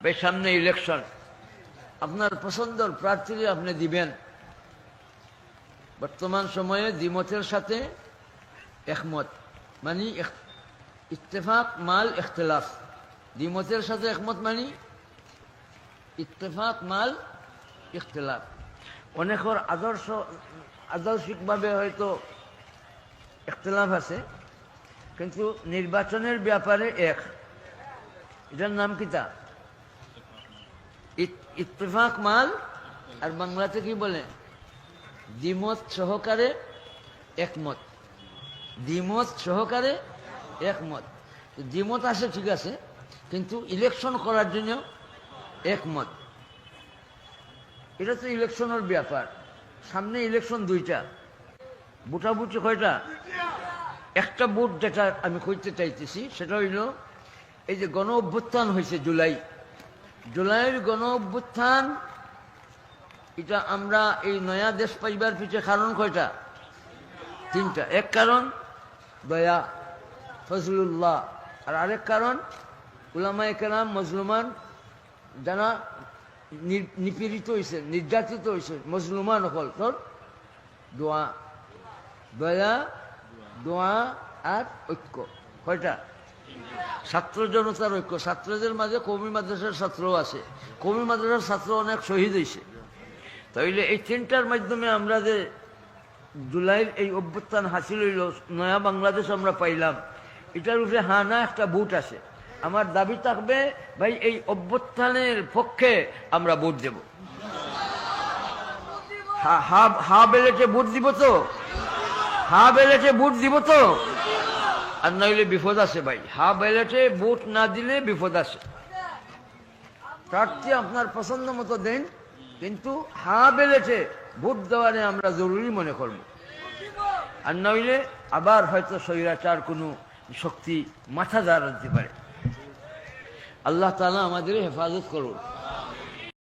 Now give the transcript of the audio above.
সামনে ইলেকশন, আপনার পছন্দের প্রার্থীকে আপনি দিবেন। বর্তমান সময়ে দ্বিমতের সাথে একমত, মানে ইত্তেফাক মাল ইখতিলাফ। দ্বিমতের সাথে একমত মানে ইত্তেফাক মাল ইখতিলাফ। অনেকের আদর্শিকভাবে হয়তো ইখতিলাফ আছে, কিন্তু নির্বাচনের ব্যাপারে এক। এটার নাম কিতা? ইত্তেফাক মাল, আর বাংলাতে কি বলে? দ্বিমত সহকারে একমত। দ্বিমত সহকারে একমত। দ্বিমত আসে ঠিক আছে, কিন্তু ইলেকশন করার জন্য একমত। এটা তো ইলেকশনের ব্যাপার। সামনে ইলেকশন দুইটা, বুটাবুটি কয়টা? একটা বুট যেটা আমি কইতে চাইতেছি সেটা হইল এই যে গণ অভ্যুত্থান হয়েছে জুলাইয়ের গণ অভ্যুত্থান। এটা আমরা এই নয়া দেশ পাইবার পিছিয়ে কারণ কয়টা? তিনটা। এক কারণ দয়া, ফজলুল্লাহ, আর আরেক কারণ উলামায়ে কেরাম মজলুমান যারা নিপীড়িত হয়েছে, নির্যাতিত হয়েছে, মজলুমান হল তোর দোয়া, দয়া, দোয়া আর ঐক্য। কয়টা? ছাত্র জনতার ঐক্য। ছাত্রদের মাঝে কওমি মাদ্রাসার ছাত্রও আছে, কওমি মাদ্রাসার ছাত্র অনেক শহীদ হয়েছে। তাইলে এই তিনটার মাধ্যমে আমরা যে জুলাইয়ের এই অভ্যুত্থান হাসিল হইল, নয়া বাংলাদেশ আমরা পাইলাম, এটার উপরে না একটা ভোট আছে। আমার দাবি থাকবে ভাই এই অভ্যুত্থানের পক্ষে আমরা ভোট দেব। হা বেলেটে ভোট দিব তো? হা বেলেটে ভোট দিব তো? আর নইলে বিপদ আছে ভাই। হা বেলেটে ভোট না দিলে বিপদ আছে। প্রার্থী আপনার পছন্দ মতো দেন, কিন্তু হা বেলেটে ভোট দেওয়ারে আমরা জরুরি মনে করব। আর নইলে আবার হয়তো স্বৈরাচার কোনো শক্তি মাথা দাঁড়াতে পারে। আল্লাহ তাআলা আমাদের হেফাজত করুন।